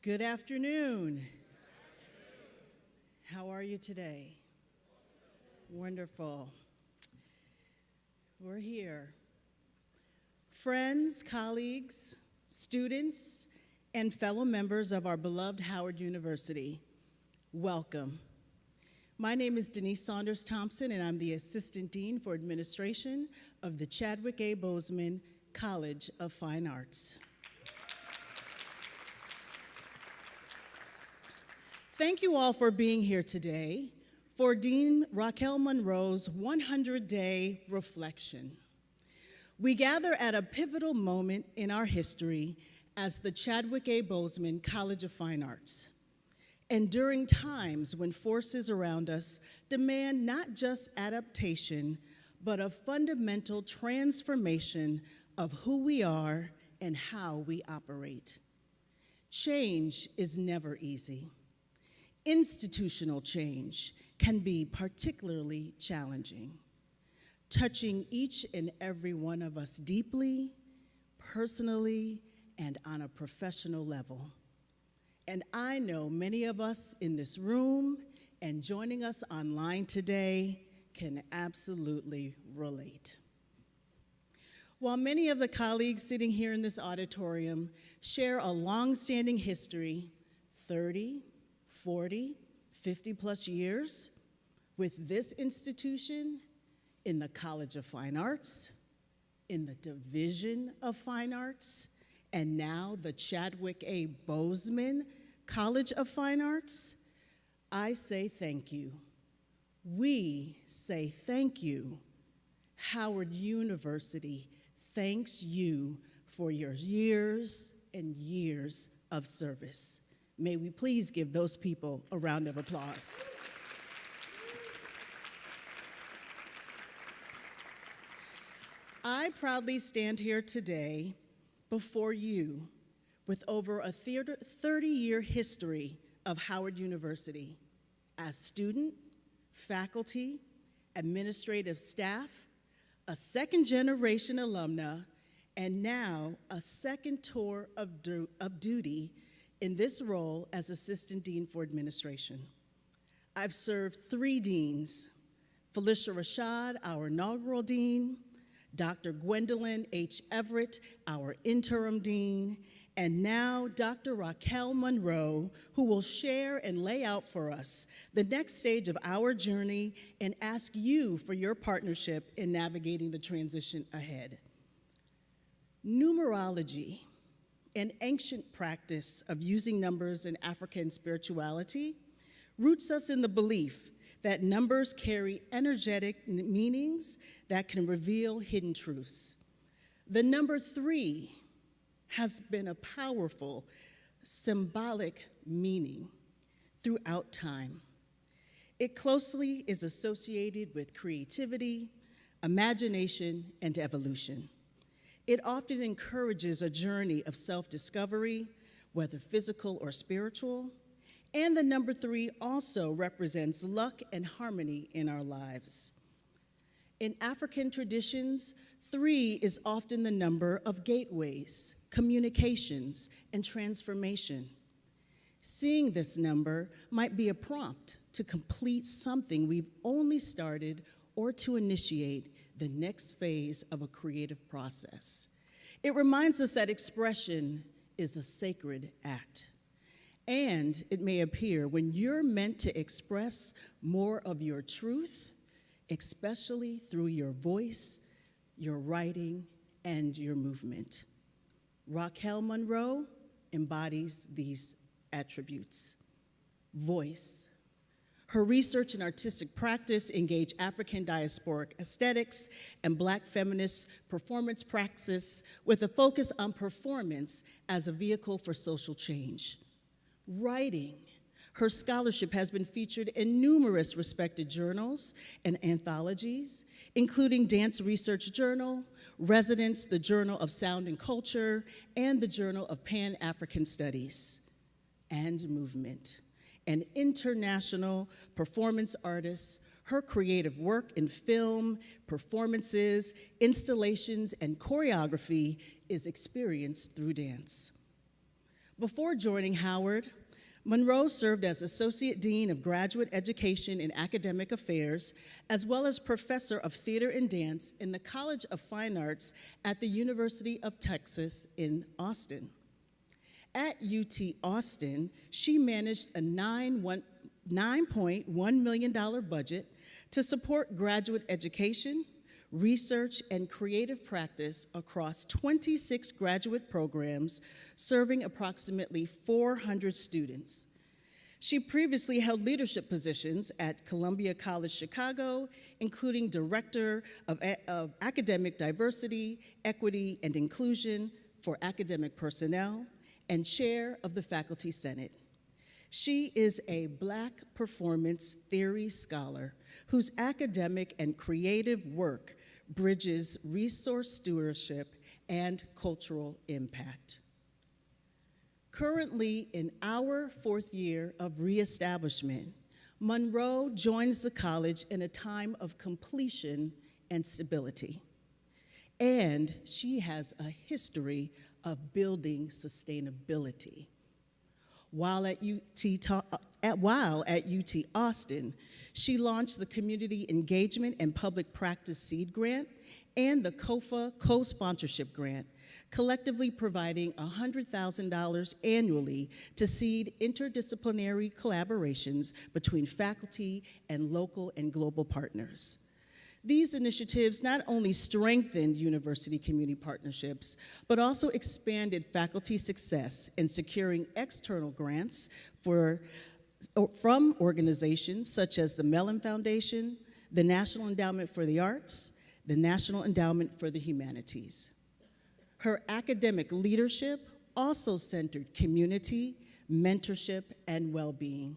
Good afternoon. How are you today? Wonderful. We're here. Friends, colleagues, students, and fellow members of our beloved Howard University, welcome. My name is Denise Saunders Thompson, and I'm the Assistant Dean for Administration of the Chadwick A. Boseman College of Fine Arts. Thank you all for being here today for Dean Raquel Monroe's 100-day reflection. We gather at a pivotal moment in our history as the Chadwick A. Boseman College of Fine Arts, and during times when forces around us demand not just adaptation, but a fundamental transformation of who we are and how we operate. Change is never easy. Institutional change can be particularly challenging, touching each and every one of us deeply, personally, and on a professional level. And I know many of us in this room and joining us online today can absolutely relate. While many of the colleagues sitting here in this auditorium share a long-standing history, 30, 40, 50 plus years with this institution, in the College of Fine Arts, in the Division of Fine Arts, and now the Chadwick A. Boseman College of Fine Arts, I say thank you. We say thank you. Howard University thanks you for your years and years of service. May we please give those people a round of applause. I proudly stand here today before you with over a 30-year history of Howard University as student, faculty, administrative staff, a second-generation alumna, and now a second tour of duty in this role as Assistant Dean for Administration. I've served 3 deans, Felicia Rashad, our inaugural dean, Dr. Gwendolyn H. Everett, our interim dean, and now Dr. Raquel Monroe, who will share and lay out for us the next stage of our journey and ask you for your partnership in navigating the transition ahead. Numerology, an ancient practice of using numbers in African spirituality, roots us in the belief that numbers carry energetic meanings that can reveal hidden truths. The number 3 has been a powerful symbolic meaning throughout time. It closely is associated with creativity, imagination, and evolution. It often encourages a journey of self-discovery, whether physical or spiritual, and the number 3 also represents luck and harmony in our lives. In African traditions, 3 is often the number of gateways, communications, and transformation. Seeing this number might be a prompt to complete something we've only started or to initiate the next phase of a creative process. It reminds us that expression is a sacred act. And it may appear when you're meant to express more of your truth, especially through your voice, your writing, and your movement. Raquel Monroe embodies these attributes. Voice. Her research and artistic practice engage African diasporic aesthetics and Black feminist performance praxis with a focus on performance as a vehicle for social change. Writing. Her scholarship has been featured in numerous respected journals and anthologies, including Dance Research Journal, Residence, the Journal of Sound and Culture, and the Journal of Pan-African Studies. And movement. An international performance artist, her creative work in film, performances, installations, and choreography is experienced through dance. Before joining Howard, Monroe served as Associate Dean of Graduate Education and Academic Affairs, as well as Professor of Theater and Dance in the College of Fine Arts at the University of Texas in Austin. At UT Austin, she managed a $9.1 million budget to support graduate education, research, and creative practice across 26 graduate programs, serving approximately 400 students. She previously held leadership positions at Columbia College Chicago, including Director of Academic Diversity, Equity, and Inclusion for Academic Personnel, and Chair of the Faculty Senate. She is a Black performance theory scholar whose academic and creative work bridges resource stewardship and cultural impact. Currently in our 4th year of reestablishment, Monroe joins the college in a time of completion and stability. And she has a history of building sustainability. While at UT Austin, she launched the Community Engagement and Public Practice Seed Grant and the COFA Co-Sponsorship Grant, collectively providing $100,000 annually to seed interdisciplinary collaborations between faculty and local and global partners. These initiatives not only strengthened university-community partnerships, but also expanded faculty success in securing external grants from organizations such as the Mellon Foundation, the National Endowment for the Arts, the National Endowment for the Humanities. Her academic leadership also centered community, mentorship, and well-being.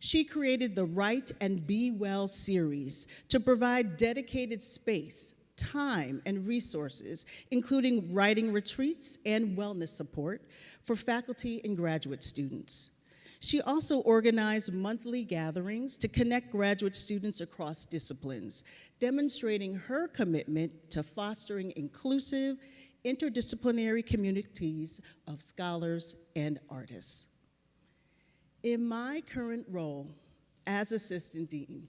She created the Write and Be Well series to provide dedicated space, time, and resources, including writing retreats and wellness support for faculty and graduate students. She also organized monthly gatherings to connect graduate students across disciplines, demonstrating her commitment to fostering inclusive, interdisciplinary communities of scholars and artists. In my current role as Assistant Dean,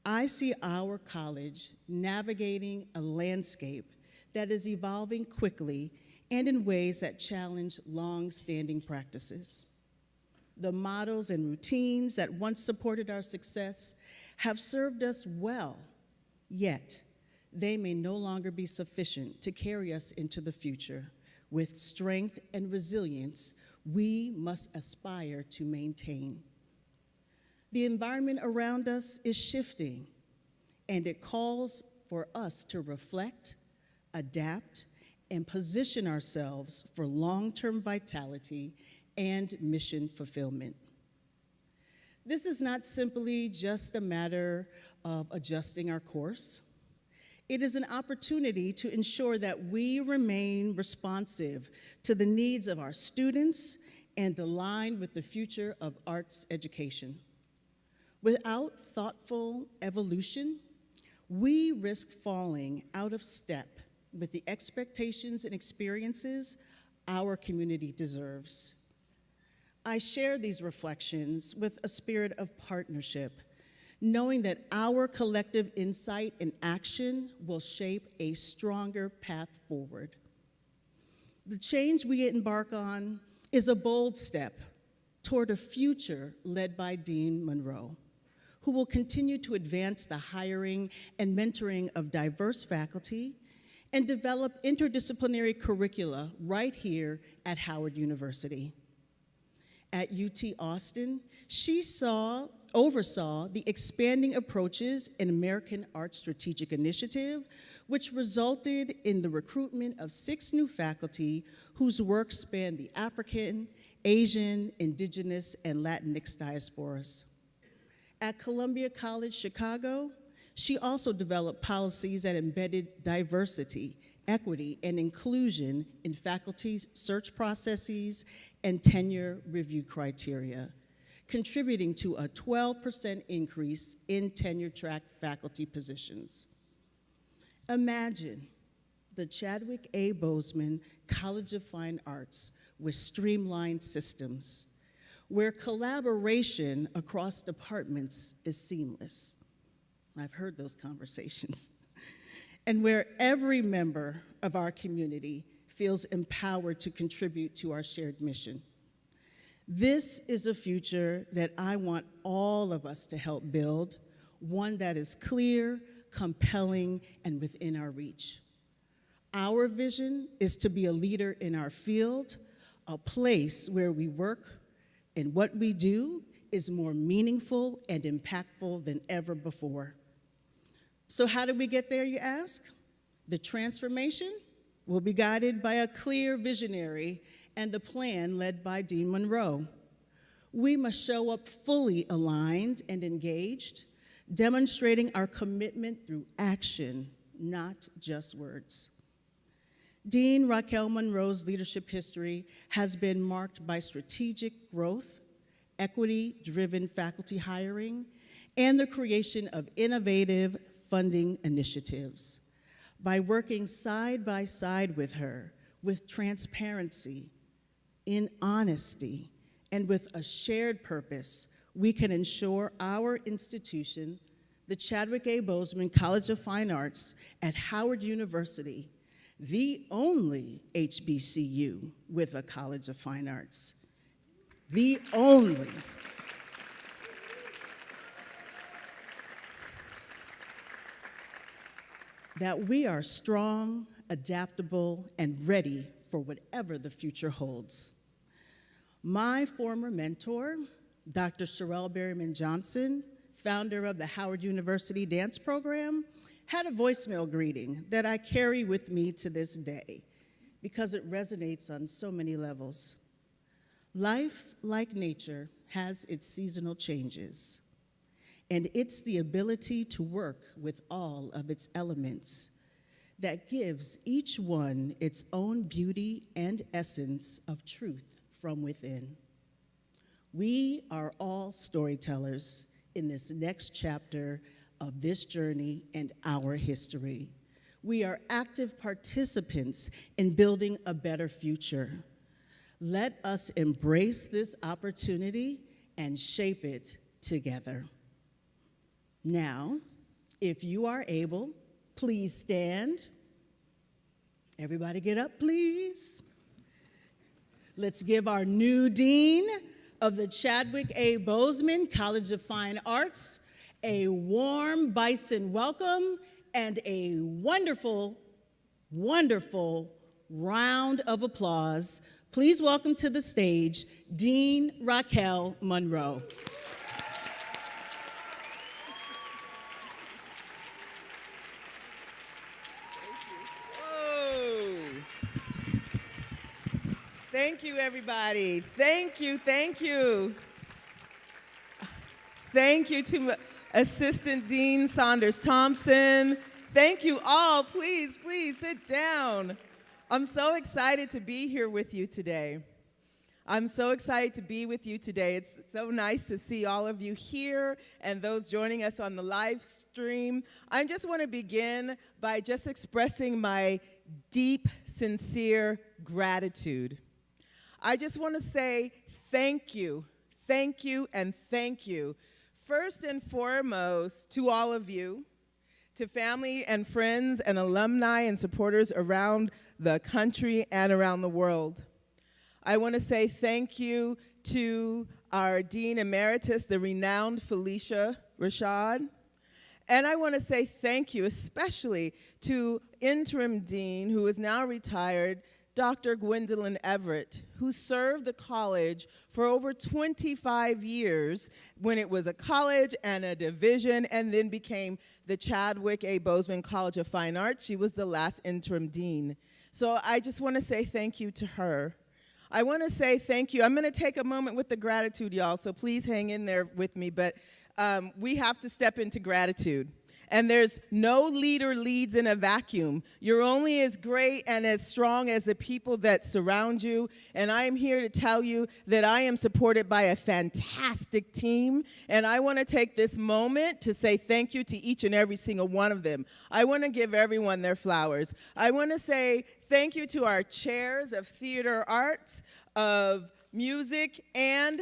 I see our college navigating a landscape that is evolving quickly and in ways that challenge long-standing practices. The models and routines that once supported our success have served us well, yet they may no longer be sufficient to carry us into the future with strength and resilience we must aspire to maintain. The environment around us is shifting, and it calls for us to reflect, adapt, and position ourselves for long-term vitality and mission fulfillment. This is not simply just a matter of adjusting our course. It is an opportunity to ensure that we remain responsive to the needs of our students and aligned with the future of arts education. Without thoughtful evolution, we risk falling out of step with the expectations and experiences our community deserves. I share these reflections with a spirit of partnership, knowing that our collective insight and action will shape a stronger path forward. The change we embark on is a bold step toward a future led by Dean Monroe, who will continue to advance the hiring and mentoring of diverse faculty and develop interdisciplinary curricula right here at Howard University. At UT Austin, she oversaw the expanding approaches in American Arts Strategic Initiative, which resulted in the recruitment of 6 new faculty whose work spanned the African, Asian, Indigenous, and Latinx diasporas. At Columbia College Chicago, she also developed policies that embedded diversity, equity, and inclusion in faculty search processes and tenure review criteria, contributing to a 12% increase in tenure-track faculty positions. Imagine the Chadwick A. Boseman College of Fine Arts with streamlined systems, where collaboration across departments is seamless. I've heard those conversations. And where every member of our community feels empowered to contribute to our shared mission. This is a future that I want all of us to help build, one that is clear, compelling, and within our reach. Our vision is to be a leader in our field, a place where we work and what we do is more meaningful and impactful than ever before. So how do we get there, you ask? The transformation will be guided by a clear visionary and a plan led by Dean Monroe. We must show up fully aligned and engaged, demonstrating our commitment through action, not just words. Dean Raquel Monroe's leadership history has been marked by strategic growth, equity-driven faculty hiring, and the creation of innovative funding initiatives. By working side by side with her, with transparency, in honesty, and with a shared purpose, we can ensure our institution, the Chadwick A. Boseman College of Fine Arts at Howard University, the only HBCU with a College of Fine Arts, the only. That we are strong, adaptable, and ready for whatever the future holds. My former mentor, Dr. Sherelle Berryman Johnson, founder of the Howard University Dance Program, had a voicemail greeting that I carry with me to this day because it resonates on so many levels. Life, like nature, has its seasonal changes, and it's the ability to work with all of its elements that gives each one its own beauty and essence of truth from within. We are all storytellers in this next chapter of this journey and our history. We are active participants in building a better future. Let us embrace this opportunity and shape it together. Now, if you are able, please stand. Everybody get up, please. Let's give our new dean of the Chadwick A. Boseman College of Fine Arts a warm bison welcome and a wonderful, wonderful round of applause. Please welcome to the stage Dean Raquel Monroe. Thank you, everybody. Thank you, thank you. Thank you to Assistant Dean Saunders Thompson. Thank you all. Please sit down. I'm so excited to be here with you today. I'm so excited to be with you today. It's so nice to see all of you here and those joining us on the live stream. I just want to begin by just expressing my deep, sincere gratitude. I just want to say thank you, and thank you. First and foremost, to all of you, to family and friends and alumni and supporters around the country and around the world. I want to say thank you to our Dean Emeritus, the renowned Felicia Rashad. And I want to say thank you especially to Interim Dean, who is now retired, Dr. Gwendolyn Everett, who served the college for over 25 years when it was a college and a division and then became the Chadwick A. Boseman College of Fine Arts. She was the last interim dean. So I just want to say thank you to her. I want to say thank you. I'm going to take a moment with the gratitude, y'all, so please hang in there with me, but we have to step into gratitude. And there's no leader leads in a vacuum. You're only as great and as strong as the people that surround you. And I am here to tell you that I am supported by a fantastic team. And I want to take this moment to say thank you to each and every single one of them. I want to give everyone their flowers. I want to say thank you to our chairs of theater arts, of music, and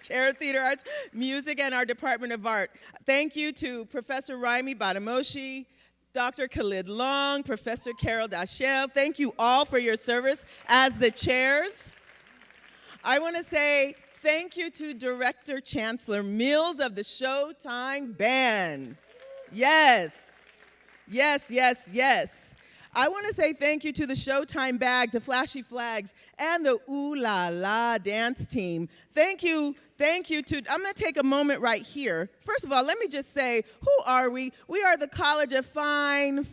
Chair of Theater Arts, Music, and our Department of Art. Thank you to Professor Raimi Badamoshi, Dr. Khalid Long, Professor Carol Dashel. Thank you all for your service as the chairs. I want to say thank you to Director Chancellor Mills of the Showtime Band. Yes, yes, yes, yes. I want to say thank you to the Showtime Bag, the Flashy Flags, and the Ooh La La dance team. Thank you to, I'm going to take a moment right here. First of all, let me just say, who are we? We are the College of Fine.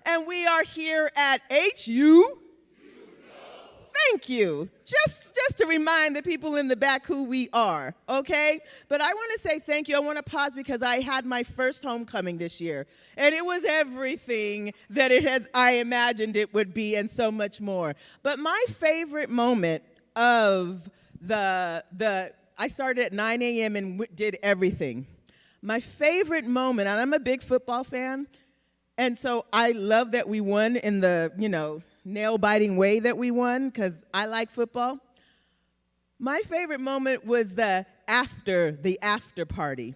And we are here at HU. Thank you. Just to remind the people in the back who we are, okay? But I want to say thank you. I want to pause because I had my first homecoming this year, and it was everything that I imagined it would be and so much more. But my favorite moment of I started at 9 a.m. and did everything. My favorite moment, and I'm a big football fan, and so I love that we won in the, nail-biting way that we won, because I like football. My favorite moment was the after party.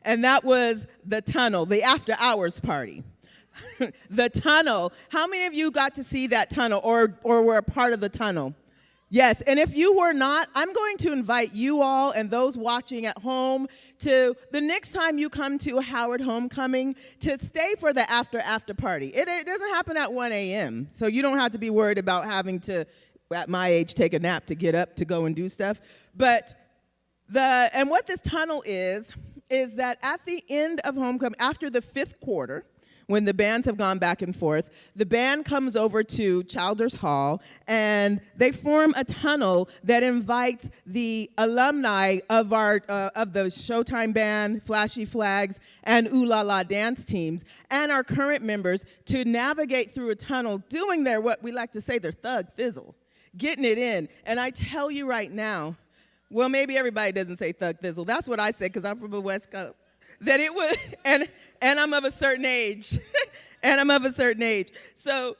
And that was the tunnel, the after-hours party. The tunnel. How many of you got to see that tunnel or were a part of the tunnel? Yes, and if you were not, I'm going to invite you all and those watching at home to the next time you come to a Howard homecoming to stay for the after party. It doesn't happen at 1 a.m., so you don't have to be worried about having to, at my age, take a nap to get up to go and do stuff. But and what this tunnel is that at the end of homecoming, after the fifth quarter, when the bands have gone back and forth, the band comes over to Childers Hall, and they form a tunnel that invites the alumni of the Showtime Band, Flashy Flags, and Ooh La La dance teams, and our current members to navigate through a tunnel, doing what we like to say, their thug thizzle, getting it in. And I tell you right now, well, maybe everybody doesn't say thug thizzle. That's what I say because I'm from the West Coast. That it was, and I'm of a certain age, So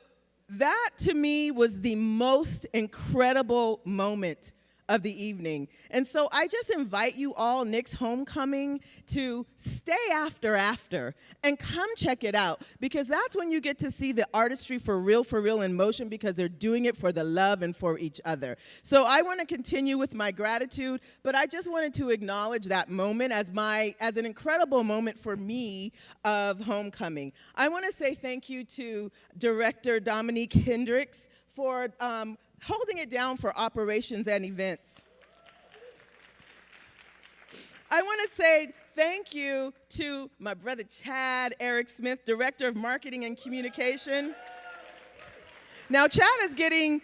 that to me was the most incredible moment of the evening. And so I just invite you all next homecoming to stay after and come check it out, because that's when you get to see the artistry for real in motion, because they're doing it for the love and for each other. So I want to continue with my gratitude, but I just wanted to acknowledge that moment as an incredible moment for me of homecoming. I want to say thank you to Director Dominique Hendricks for holding it down for operations and events. I want to say thank you to my brother Chad Eric Smith, Director of Marketing and Communication. Now, Chad is getting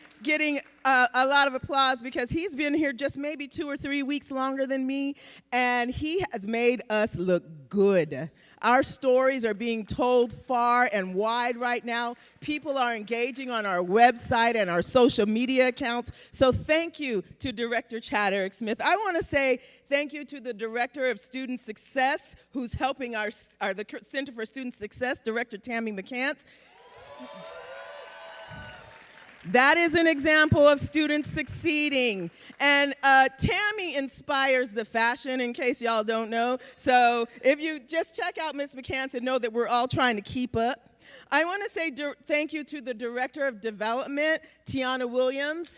a lot of applause because he's been here just maybe 2 or 3 weeks longer than me, and he has made us look good. Our stories are being told far and wide right now. People are engaging on our website and our social media accounts. So thank you to Director Chad Eric Smith. I want to say thank you to the Director of Student Success, who's helping the Center for Student Success, Director Tammy McCants. That is an example of students succeeding. And Tammy inspires the fashion, in case y'all don't know. So if you just check out Ms. McCants and know that we're all trying to keep up. I want to say thank you to the Director of Development, Tiana Williams,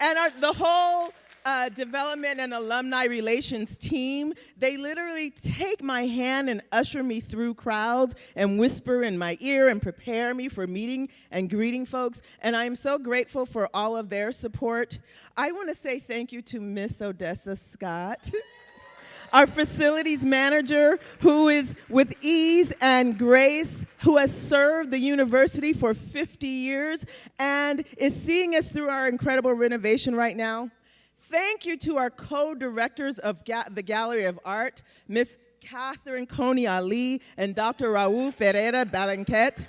and the whole development and alumni relations team. They literally take my hand and usher me through crowds and whisper in my ear and prepare me for meeting and greeting folks. And I am so grateful for all of their support. I want to say thank you to Miss Odessa Scott. our facilities manager, who is with ease and grace, who has served the university for 50 years and is seeing us through our incredible renovation right now. Thank you to our co-directors of the Gallery of Art, Ms. Catherine Coney Ali and Dr. Raul Ferreira Balanquet.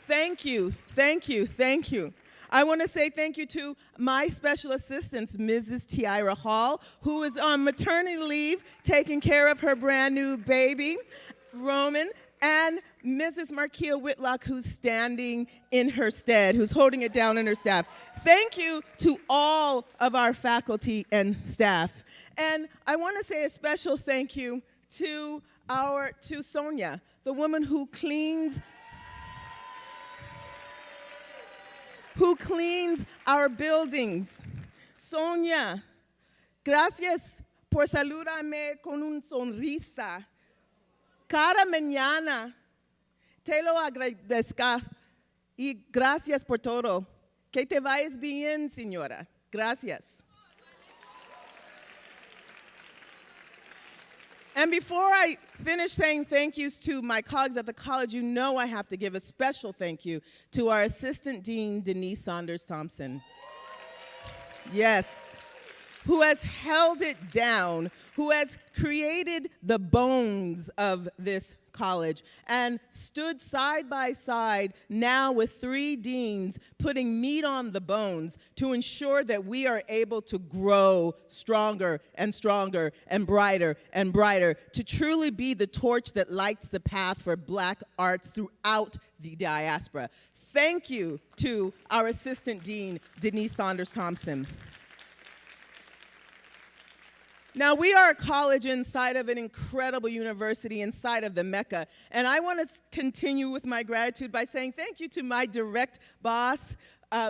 Thank you, thank you, thank you. I want to say thank you to my special assistants, Mrs. Tiara Hall, who is on maternity leave, taking care of her brand new baby, Roman, and Mrs. Markia Whitlock, who's standing in her stead, who's holding it down in her staff. Thank you to all of our faculty and staff. And I want to say a special thank you to Sonia, the woman who cleans our buildings. Sonia, gracias por saludarme con una sonrisa. Cada mañana te lo agradezco y gracias por todo. Que te vayas bien, señora. Gracias. And before I finish saying thank yous to my colleagues at the college, you know I have to give a special thank you to our Assistant Dean, Denise Saunders-Thompson. Yes, who has held it down, who has created the bones of this college and stood side by side now with 3 deans putting meat on the bones to ensure that we are able to grow stronger and stronger and brighter to truly be the torch that lights the path for Black arts throughout the diaspora. Thank you to our Assistant Dean, Denise Saunders-Thompson. Now, we are a college inside of an incredible university, inside of the Mecca, and I want to continue with my gratitude by saying thank you to my direct boss,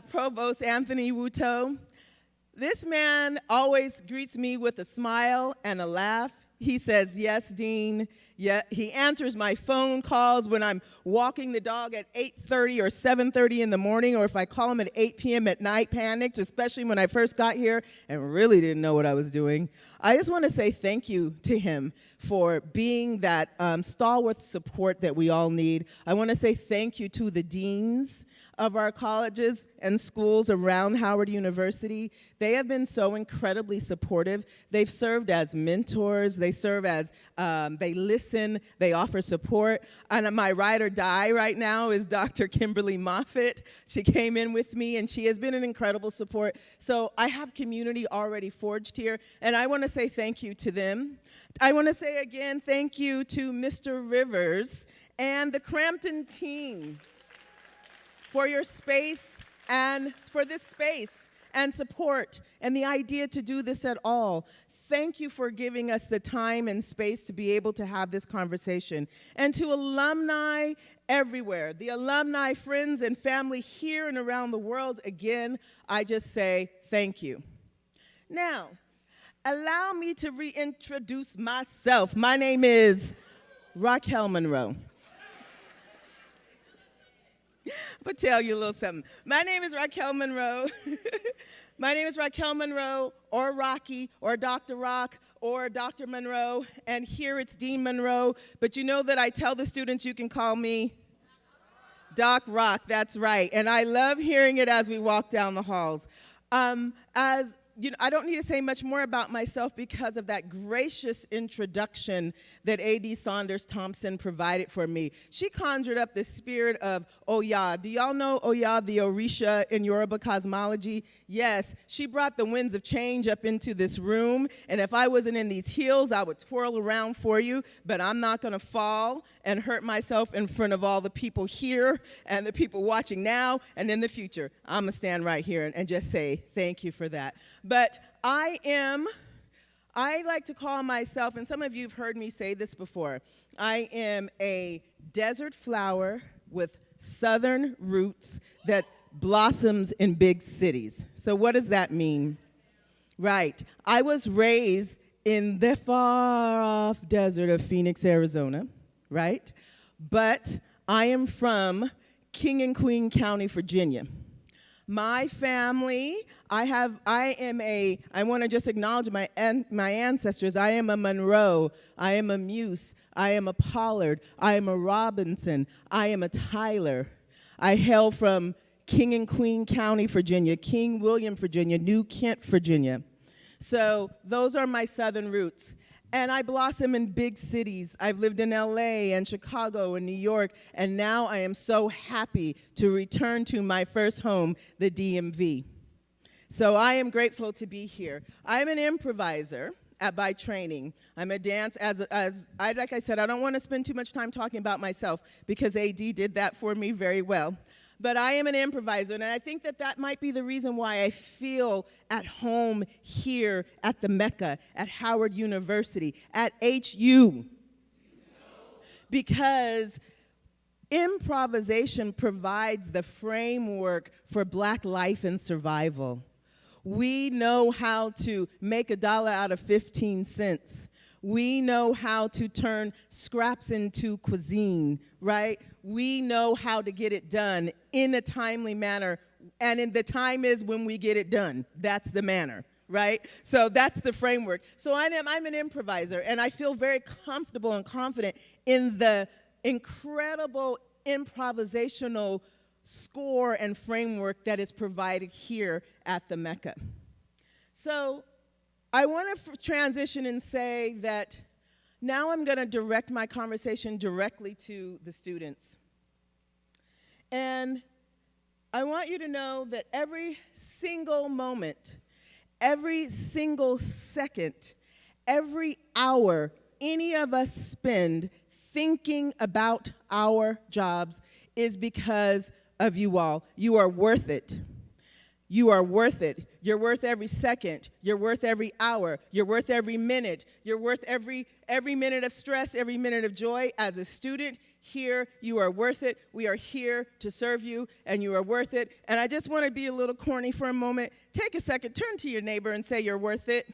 Provost Anthony Wuto. This man always greets me with a smile and a laugh. He says, yes, Dean. Yeah, he answers my phone calls when I'm walking the dog at 8:30 or 7:30 in the morning, or if I call him at 8 p.m. at night, panicked, especially when I first got here and really didn't know what I was doing. I just want to say thank you to him for being that stalwart support that we all need. I want to say thank you to the deans of our colleges and schools around Howard University. They have been so incredibly supportive. They've served as mentors. They serve as, they listen, they offer support. And my ride or die right now is Dr. Kimberly Moffitt. She came in with me and she has been an incredible support. So I have community already forged here, and I want to say thank you to them. I want to say again thank you to Mr. Rivers and the Cramton team for your space and for this space and support and the idea to do this at all. Thank you for giving us the time and space to be able to have this conversation. And to alumni everywhere, the alumni friends and family here and around the world, again, I just say thank you. Now, allow me to reintroduce myself. My name is Raquel Monroe. I'll tell you a little something. My name is Raquel Monroe. My name is Raquel Monroe, or Rocky, or Dr. Rock, or Dr. Monroe, and here it's Dean Monroe. But you know that I tell the students you can call me Doc Rock, that's right. And I love hearing it as we walk down the halls. You know, I don't need to say much more about myself because of that gracious introduction that A.D. Saunders-Thompson provided for me. She conjured up the spirit of Oya. Do y'all know Oya, the Orisha in Yoruba cosmology? Yes, she brought the winds of change up into this room, and if I wasn't in these heels, I would twirl around for you, but I'm not gonna fall and hurt myself in front of all the people here and the people watching now and in the future. I'm gonna stand right here and just say thank you for that. But I like to call myself, and some of you have heard me say this before, I am a desert flower with southern roots that blossoms in big cities. So what does that mean? Right, I was raised in the far-off desert of Phoenix, Arizona, right? But I am from King and Queen County, Virginia. My family, I want to just acknowledge my ancestors. I am a Monroe, I am a Muse, I am a Pollard, I am a Robinson, I am a Tyler. I hail from King and Queen County, Virginia, King William, Virginia, New Kent, Virginia. So those are my southern roots. And I blossom in big cities. I've lived in LA and Chicago and New York, and now I am so happy to return to my first home, the DMV. So I am grateful to be here. I'm an improviser by training. I'm a dance, like I said, I don't want to spend too much time talking about myself because AD did that for me very well. But I am an improviser, and I think that might be the reason why I feel at home here at the Mecca, at Howard University, at HU. Because improvisation provides the framework for Black life and survival. We know how to make $1 out of 15 cents. We know how to turn scraps into cuisine, right? We know how to get it done in a timely manner, and the time is when we get it done. That's the manner, right? So that's the framework. So I'm an improviser, and I feel very comfortable and confident in the incredible improvisational score and framework that is provided here at the Mecca. So I want to transition and say that now I'm going to direct my conversation directly to the students. And I want you to know that every single moment, every single second, every hour any of us spend thinking about our jobs is because of you all. You are worth it. You are worth it. You're worth every second. You're worth every hour. You're worth every minute. You're worth every minute of stress, every minute of joy. As a student here, you are worth it. We are here to serve you, and you are worth it. And I just want to be a little corny for a moment. Take a second, turn to your neighbor and say you're worth it.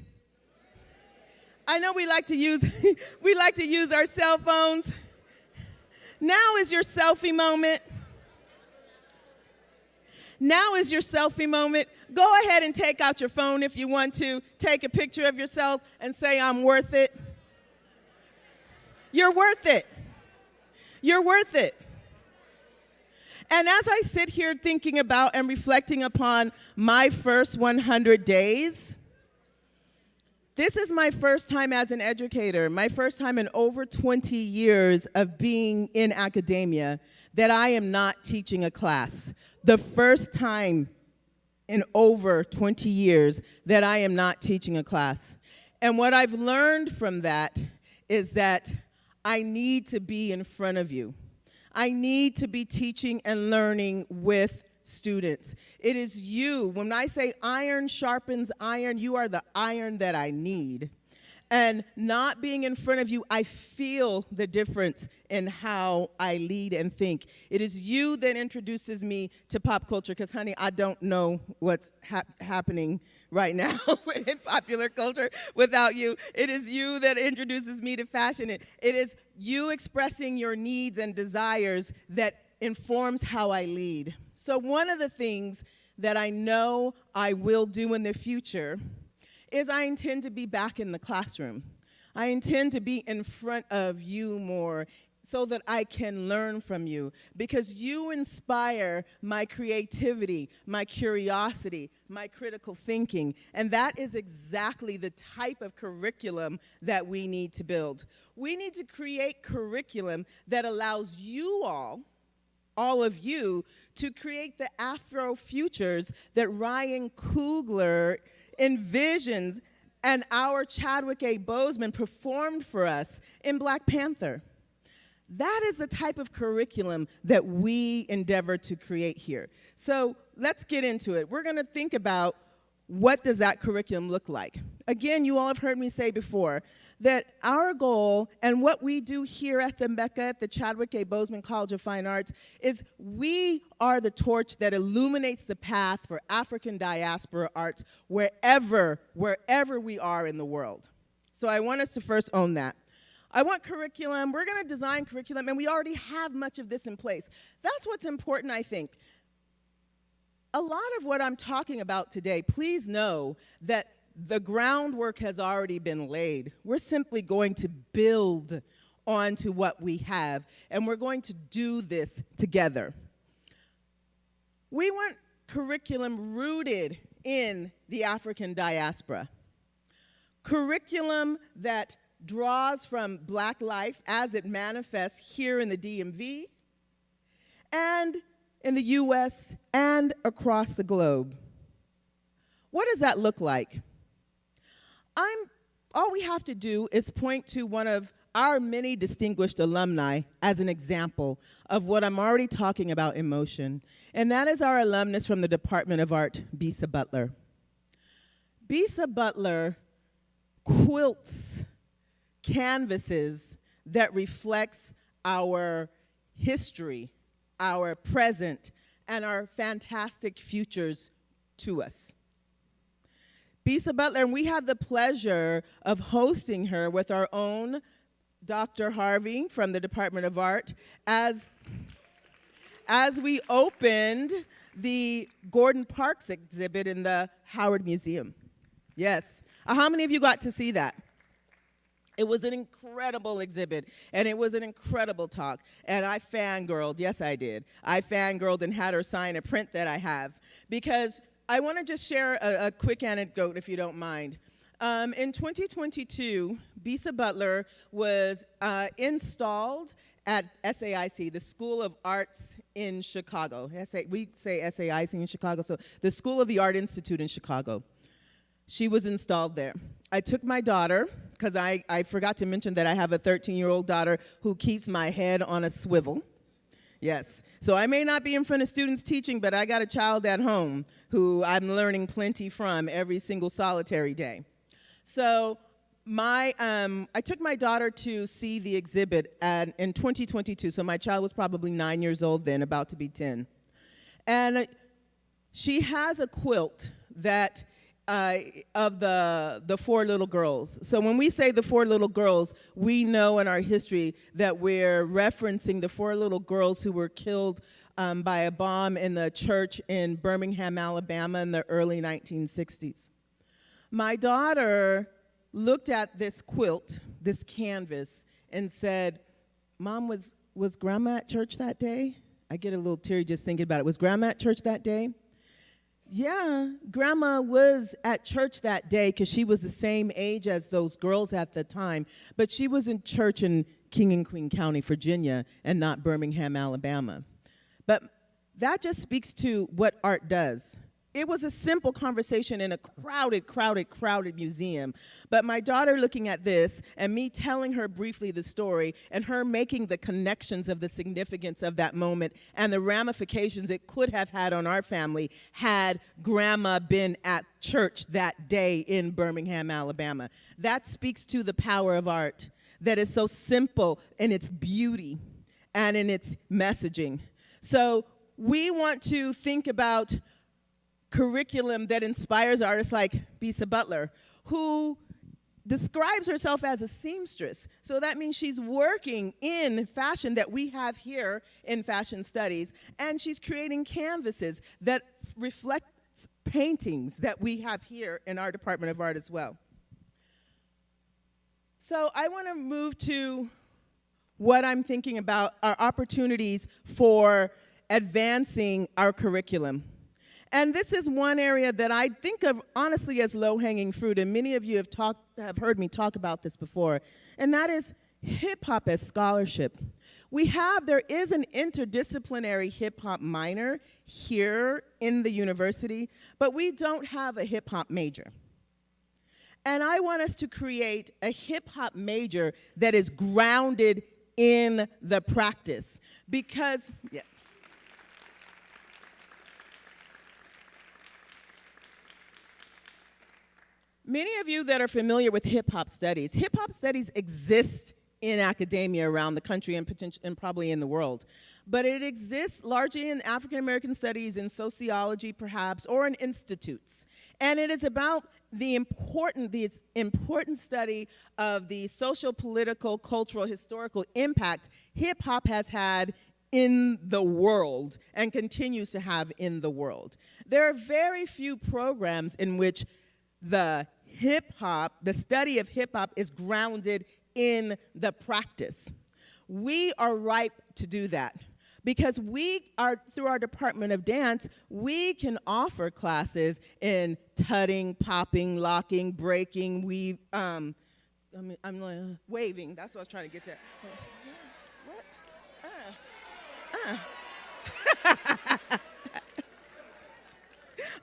I know we like to use our cell phones. Now is your selfie moment. Now is your selfie moment. Go ahead and take out your phone if you want to. Take a picture of yourself and say, I'm worth it. You're worth it. You're worth it. And as I sit here thinking about and reflecting upon my first 100 days, this is my first time as an educator, my first time in over 20 years of being in academia that I am not teaching a class. The first time in over 20 years that I am not teaching a class. And what I've learned from that is that I need to be in front of you. I need to be teaching and learning with students. It is you. When I say iron sharpens iron, you are the iron that I need. And not being in front of you, I feel the difference in how I lead and think. It is you that introduces me to pop culture, because, honey, I don't know what's happening right now in popular culture without you. It is you that introduces me to fashion. It is you expressing your needs and desires that informs how I lead. So one of the things that I know I will do in the future is I intend to be back in the classroom. I intend to be in front of you more so that I can learn from you, because you inspire my creativity, my curiosity, my critical thinking, and that is exactly the type of curriculum that we need to build. We need to create curriculum that allows you all of you, to create the Afro futures that Ryan Coogler envisions and our Chadwick A. Boseman performed for us in Black Panther. That is the type of curriculum that we endeavor to create here. So let's get into it. We're going to think about what does that curriculum look like. Again, you all have heard me say before that our goal and what we do here at the Mecca, at the Chadwick A. Boseman College of Fine Arts, is we are the torch that illuminates the path for African diaspora arts wherever we are in the world. So I want us to first own that. I want curriculum. We're going to design curriculum, and we already have much of this in place. That's what's important, I think. a lot of what I'm talking about today, please know that the groundwork has already been laid. We're simply going to build onto what we have, and we're going to do this together. We want curriculum rooted in the African diaspora. Curriculum that draws from Black life as it manifests here in the DMV and in the US and across the globe. What does that look like? All we have to do is point to one of our many distinguished alumni as an example of what I'm already talking about in motion, and that is our alumnus from the Department of Art, Bosse Butler. Bosse Butler quilts canvases that reflects our history, our present, and our fantastic futures to us. Bosse Butler, and we had the pleasure of hosting her with our own Dr. Harvey from the Department of Art as we opened the Gordon Parks exhibit in the Howard Museum. Yes. How many of you got to see that? It was an incredible exhibit, and it was an incredible talk, and I fangirled. Yes, I did. I fangirled and had her sign a print that I have, because I want to just share a quick anecdote, if you don't mind. In 2022, Bosse Butler was installed at SAIC, the School of Arts in Chicago. We say SAIC in Chicago, so the School of the Art Institute in Chicago. She was installed there. I took my daughter, because I forgot to mention that I have a 13-year-old daughter who keeps my head on a swivel. Yes. So I may not be in front of students teaching, but I got a child at home who I'm learning plenty from every single solitary day. So I took my daughter to see the exhibit in 2022. So my child was probably 9 years old then, about to be 10. And she has a quilt that of the four little girls. So when we say the four little girls, we know in our history that we're referencing the four little girls who were killed by a bomb in the church in Birmingham, Alabama in the early 1960s. My daughter looked at this quilt, this canvas, and said, "Mom, was Grandma at church that day?" I get a little teary just thinking about it. Was Grandma at church that day? Yeah, Grandma was at church that day because she was the same age as those girls at the time, but she was in church in King and Queen County, Virginia, and not Birmingham, Alabama. But that just speaks to what art does. It was a simple conversation in a crowded museum. But my daughter looking at this and me telling her briefly the story and her making the connections of the significance of that moment and the ramifications it could have had on our family had Grandma been at church that day in Birmingham, Alabama. That speaks to the power of art, that is so simple in its beauty and in its messaging. So we want to think about curriculum that inspires artists like Bosse Butler, who describes herself as a seamstress. So that means she's working in fashion that we have here in fashion studies, and she's creating canvases that reflect paintings that we have here in our Department of Art as well. So I want to move to what I'm thinking about, our opportunities for advancing our curriculum. And this is one area that I think of honestly as low-hanging fruit, and many of you have heard me talk about this before, and that is hip-hop as scholarship. There is an interdisciplinary hip-hop minor here in the university, but we don't have a hip-hop major. And I want us to create a hip-hop major that is grounded in the practice, because, yeah. Many of you that are familiar with hip-hop studies exist in academia around the country and probably in the world. But it exists largely in African American studies, in sociology perhaps, or in institutes. And it is about the important study of the social, political, cultural, historical impact hip-hop has had in the world and continues to have in the world. There are very few programs in which the study of hip hop is grounded in the practice. We are ripe to do that because through our Department of Dance, we can offer classes in tutting, popping, locking, breaking, weave, I'm waving, that's what I was trying to get to.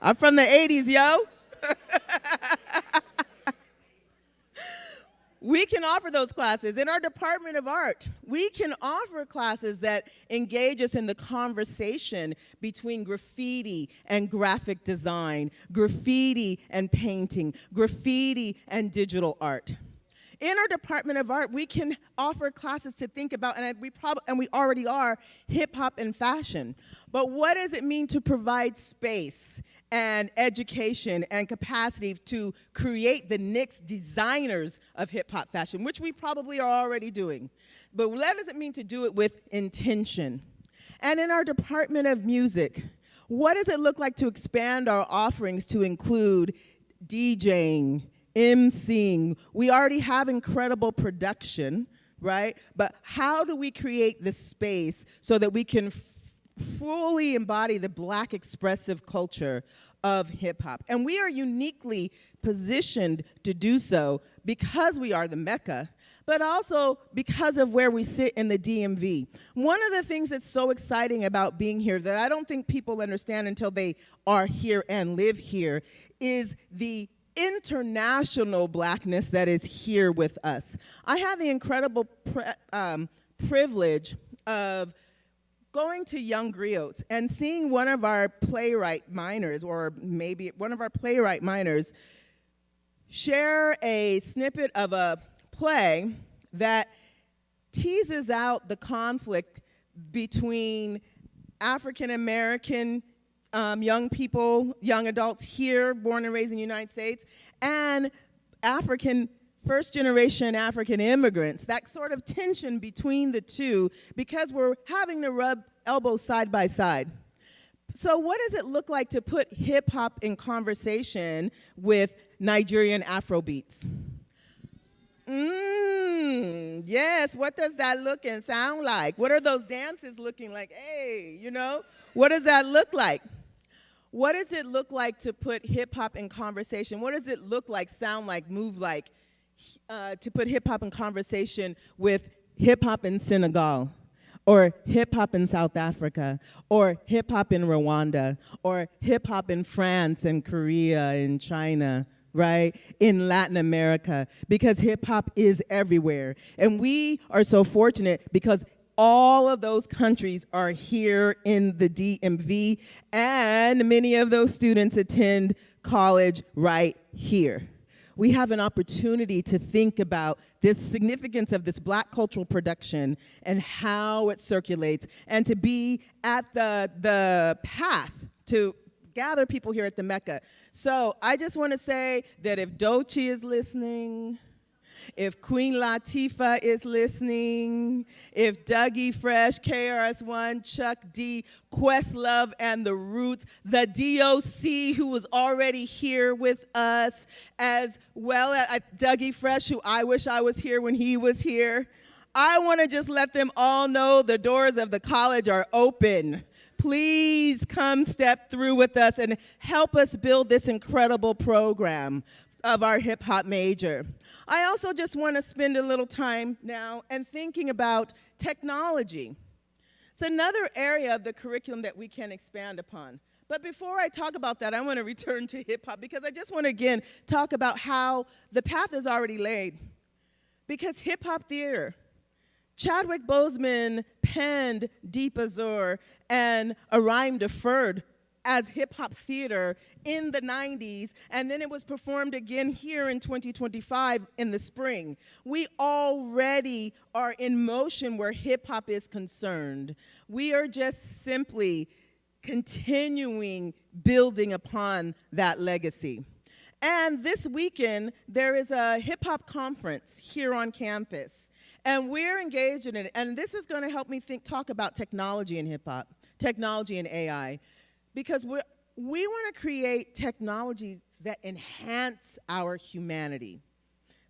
I'm from the 80s, yo. We can offer those classes. In our Department of Art, we can offer classes that engage us in the conversation between graffiti and graphic design, graffiti and painting, graffiti and digital art. In our Department of Art, we can offer classes to think about, and we already are, hip-hop and fashion. But what does it mean to provide space and education and capacity to create the next designers of hip-hop fashion, which we probably are already doing? But what does it mean to do it with intention? And in our Department of Music, what does it look like to expand our offerings to include DJing, emceeing? We already have incredible production, right? But how do we create the space so that we can fully embody the Black expressive culture of hip hop? And we are uniquely positioned to do so because we are the Mecca, but also because of where we sit in the DMV. One of the things that's so exciting about being here that I don't think people understand until they are here and live here is the international Blackness that is here with us. I had the incredible privilege of going to Young Griots and seeing one of our playwright minors, or maybe one of our playwright minors, share a snippet of a play that teases out the conflict between African American young people, young adults here, born and raised in the United States, and first-generation African immigrants, that sort of tension between the two, because we're having to rub elbows side by side. So what does it look like to put hip-hop in conversation with Nigerian Afrobeats? Yes, what does that look and sound like? What are those dances looking like? Hey, what does that look like? What does it look like to put hip-hop in conversation? What does it look like, sound like, move like, to put hip-hop in conversation with hip-hop in Senegal, or hip-hop in South Africa, or hip-hop in Rwanda, or hip-hop in France and Korea and China, right, in Latin America, because hip-hop is everywhere. And we are so fortunate because all of those countries are here in the DMV, and many of those students attend college right here. We have an opportunity to think about the significance of this Black cultural production and how it circulates, and to be at the path to gather people here at the Mecca. So I just want to say that if Doechii is listening, if Queen Latifah is listening, if Dougie Fresh, KRS-One, Chuck D, Questlove, and The Roots, the DOC, who was already here with us, as well as Dougie Fresh, who I wish I was here when he was here, I want to just let them all know the doors of the college are open. Please come step through with us and help us build this incredible program of our hip-hop major. I also just want to spend a little time now and thinking about technology. It's another area of the curriculum that we can expand upon. But before I talk about that, I want to return to hip-hop, because I just want to, again, talk about how the path is already laid. Because hip-hop theater, Chadwick Boseman penned Deep Azure and A Rhyme Deferred as hip-hop theater in the 90s, and then it was performed again here in 2025 in the spring. We already are in motion where hip-hop is concerned. We are just simply continuing building upon that legacy. And this weekend, there is a hip-hop conference here on campus, and we're engaged in it. And this is going to help me talk about technology in hip-hop, technology and AI, because we want to create technologies that enhance our humanity,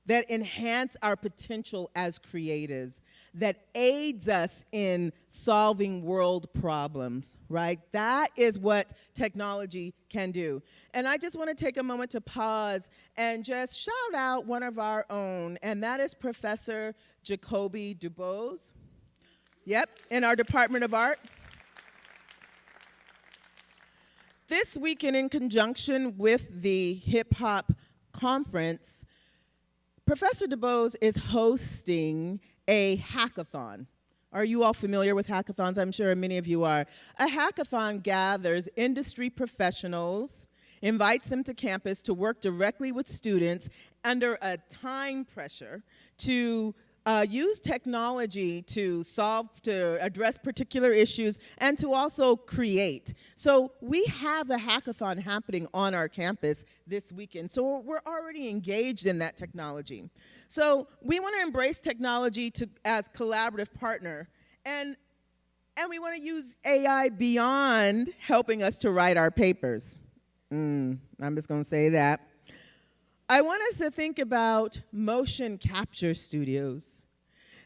that enhance our potential as creatives, that aids us in solving world problems, right? That is what technology can do. And I just want to take a moment to pause and just shout out one of our own, and that is Professor Jacoby DuBose. Yep, in our Department of Art. This weekend, in conjunction with the hip hop conference, Professor DuBose is hosting a hackathon. Are you all familiar with hackathons? I'm sure many of you are. A hackathon gathers industry professionals, invites them to campus to work directly with students under a time pressure to use technology to address particular issues, and to also create. So we have a hackathon happening on our campus this weekend. So we're already engaged in that technology. So we want to embrace technology as collaborative partner, and we want to use AI beyond helping us to write our papers. I'm just going to say that. I want us to think about motion capture studios,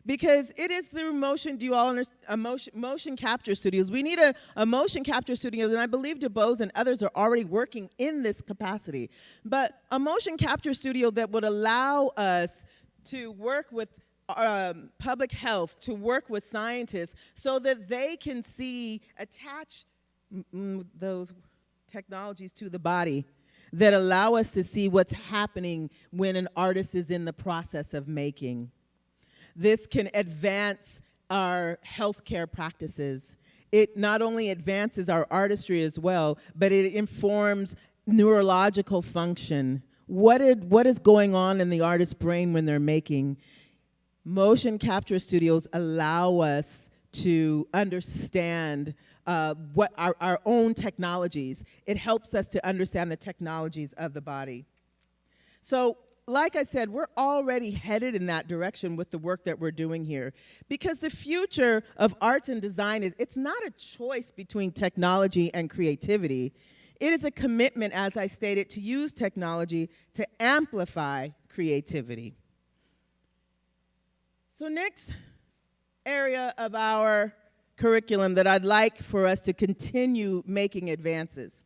because it is through motion, do you all understand, motion capture studios. We need a motion capture studio, and I believe DuBose and others are already working in this capacity. But a motion capture studio that would allow us to work with public health, to work with scientists, so that they can attach those technologies to the body, that allow us to see what's happening when an artist is in the process of making. This can advance our healthcare practices. It not only advances our artistry as well, but it informs neurological function. What is going on in the artist's brain when they're making? Motion capture studios allow us to understand what our own technologies. It helps us to understand the technologies of the body. So, like I said, we're already headed in that direction with the work that we're doing here, because the future of arts and design it's not a choice between technology and creativity. It is a commitment, as I stated, to use technology to amplify creativity. So next area of our curriculum that I'd like for us to continue making advances.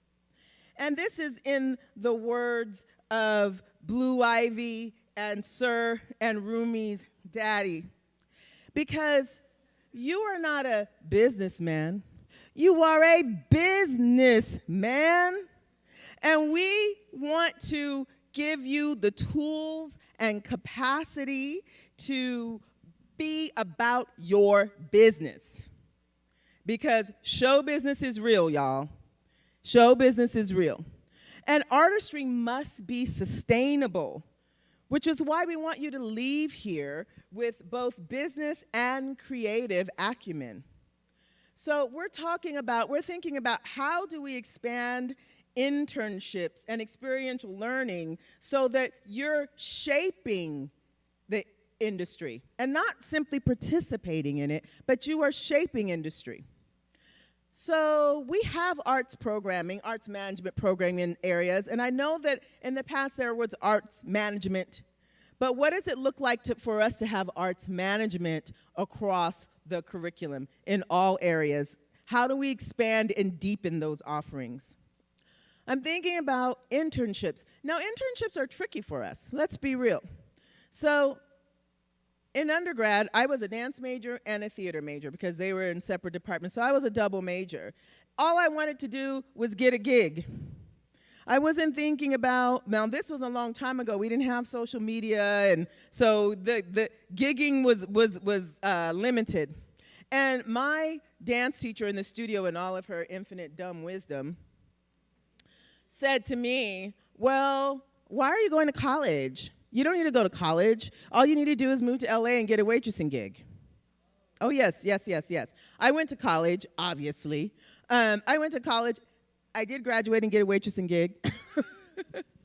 And this is in the words of Blue Ivy and Sir and Rumi's daddy. Because you are not a businessman, you are a businessman. And we want to give you the tools and capacity to be about your business. Because show business is real, y'all. Show business is real. And artistry must be sustainable, which is why we want you to leave here with both business and creative acumen. So we're thinking about how do we expand internships and experiential learning so that you're shaping the industry and not simply participating in it, but you are shaping industry. So we have arts management programming in areas, and I know that in the past there was arts management, but what does it look like for us to have arts management across the curriculum in all areas? How do we expand and deepen those offerings? I'm thinking about internships. Now, internships are tricky for us. Let's be real. So in undergrad, I was a dance major and a theater major because they were in separate departments, so I was a double major. All I wanted to do was get a gig. I wasn't thinking about, now this was a long time ago, we didn't have social media, and so the gigging was limited. And my dance teacher in the studio, in all of her infinite dumb wisdom, said to me, well, why are you going to college? You don't need to go to college. All you need to do is move to LA and get a waitressing gig. Oh, yes. I went to college, obviously. I went to college. I did graduate and get a waitressing gig.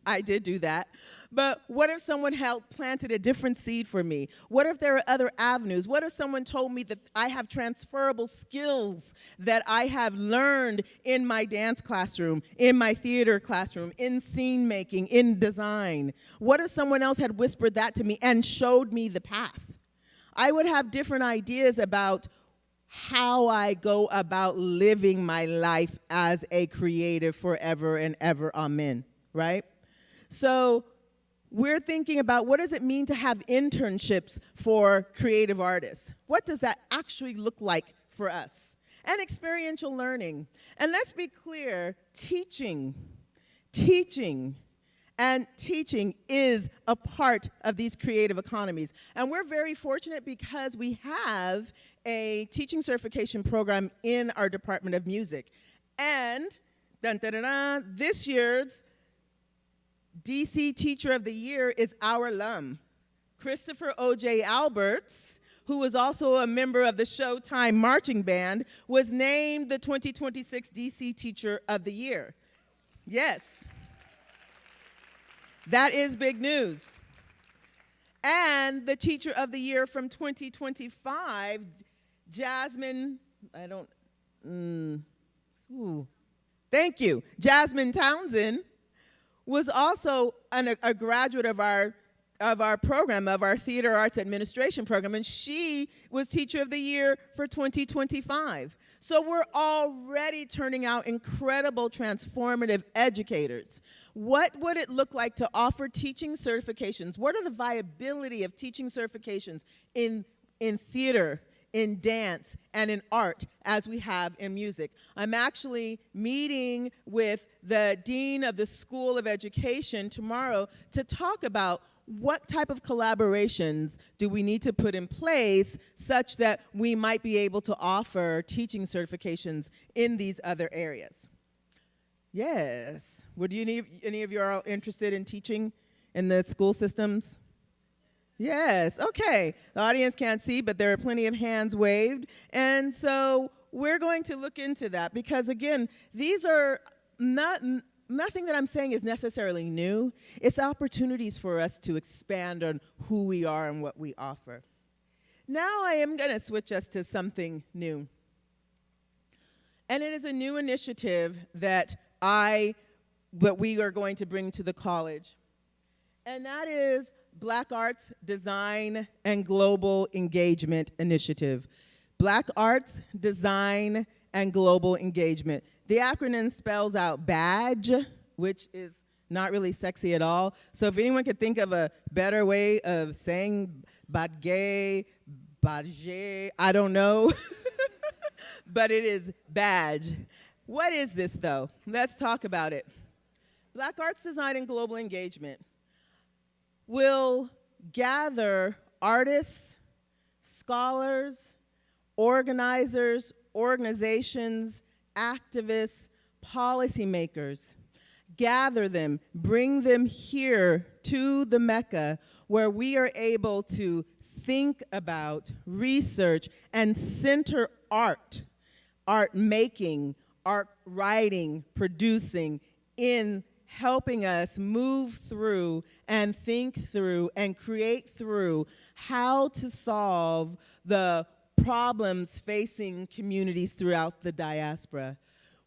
I did do that. But what if someone had planted a different seed for me? What if there are other avenues? What if someone told me that I have transferable skills that I have learned in my dance classroom, in my theater classroom, in scene making, in design? What if someone else had whispered that to me and showed me the path? I would have different ideas about how I go about living my life as a creative forever and ever, amen, right? So we're thinking about, what does it mean to have internships for creative artists? What does that actually look like for us? And experiential learning. And let's be clear, teaching is a part of these creative economies. And we're very fortunate because we have a teaching certification program in our Department of Music. And this year's DC Teacher of the Year is our alum, Christopher O.J. Alberts, who was also a member of the Showtime Marching Band, was named the 2026 DC Teacher of the Year. Yes. That is big news. And the Teacher of the Year from 2025, Jasmine Townsend, was also a graduate of our program, of our Theater Arts Administration program, and she was Teacher of the Year for 2025. So we're already turning out incredible, transformative educators. What would it look like to offer teaching certifications? What are the viability of teaching certifications in theater, in dance, and in art, as we have in music? I'm actually meeting with the Dean of the School of Education tomorrow to talk about what type of collaborations do we need to put in place such that we might be able to offer teaching certifications in these other areas. Yes. Would any of you are interested in teaching in the school systems? Yes, okay. The audience can't see, but there are plenty of hands waved. And so we're going to look into that because, again, these are nothing that I'm saying is necessarily new. It's opportunities for us to expand on who we are and what we offer. Now I am going to switch us to something new. And it is a new initiative that we are going to bring to the college. And that is Black Arts Design and Global Engagement Initiative. Black Arts Design and Global Engagement. The acronym spells out BADGE, which is not really sexy at all. So if anyone could think of a better way of saying badge, I don't know. But it is BADGE. What is this, though? Let's talk about it. Black Arts Design and Global Engagement will gather artists, scholars, organizers, organizations, activists, policymakers, gather them, bring them here to the Mecca where we are able to think about, research, and center art making, art writing, producing in helping us move through and think through and create through how to solve the problems facing communities throughout the diaspora.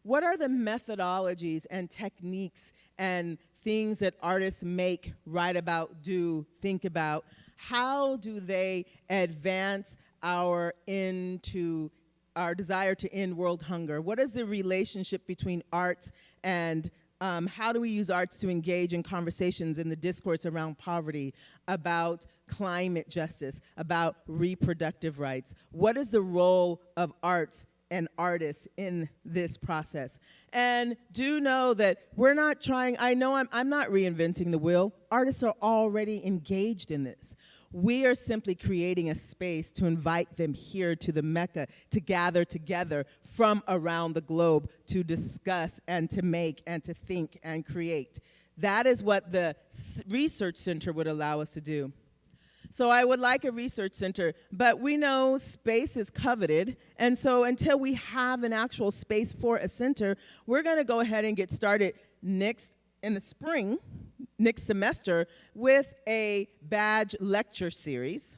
What are the methodologies and techniques and things that artists make, write about, do, think about? How do they advance our desire to end world hunger? What is the relationship between arts and how do we use arts to engage in conversations in the discourse around poverty, about climate justice, about reproductive rights? What is the role of arts and artists in this process? And do know that we're not trying, I'm not reinventing the wheel. Artists are already engaged in this. We are simply creating a space to invite them here to the Mecca to gather together from around the globe to discuss and to make and to think and create. That is what the research center would allow us to do. So I would like a research center, but we know space is coveted, and so until we have an actual space for a center, we're going to go ahead and get started in the spring, next semester with a badge lecture series.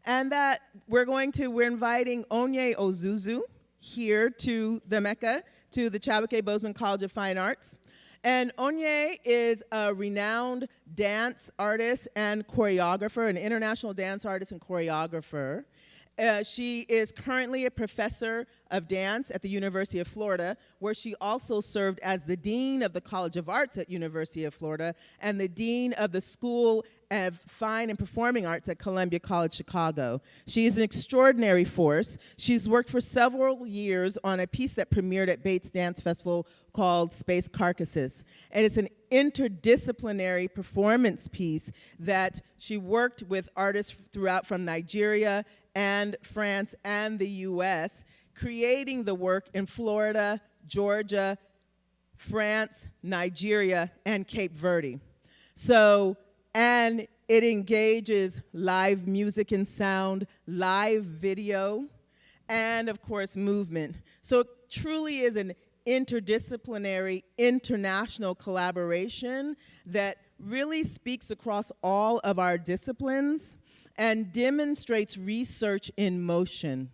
And that we're inviting Onye Ozuzu here to the Mecca, to the Chadwick A. Boseman College of Fine Arts. And Onye is a renowned dance artist and choreographer, an international dance artist and choreographer. She is currently a professor of dance at the University of Florida, where she also served as the Dean of the College of Arts at University of Florida and the Dean of the School of Fine and Performing Arts at Columbia College Chicago. She is an extraordinary force. She's worked for several years on a piece that premiered at Bates Dance Festival called Space Carcasses. And it's an interdisciplinary performance piece that she worked with artists throughout from Nigeria and France and the US, creating the work in Florida, Georgia, France, Nigeria, and Cape Verde. And it engages live music and sound, live video, and of course, movement. So it truly is an interdisciplinary, international collaboration that really speaks across all of our disciplines and demonstrates research in motion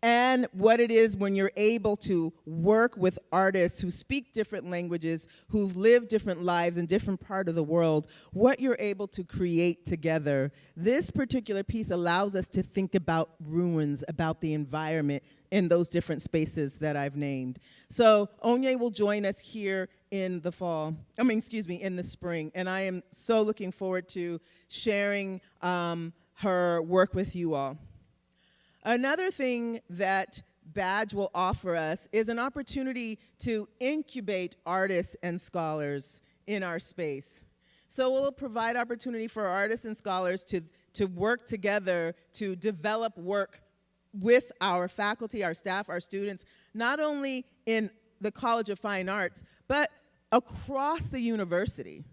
and what it is when you're able to work with artists who speak different languages, who've lived different lives in different parts of the world, what you're able to create together. This particular piece allows us to think about ruins, about the environment in those different spaces that I've named. So Onye will join us here in the fall, in the spring, and I am so looking forward to sharing her work with you all. Another thing that Badge will offer us is an opportunity to incubate artists and scholars in our space. So we'll provide opportunity for artists and scholars to work together to develop work with our faculty, our staff, our students, not only in the College of Fine Arts, but across the university.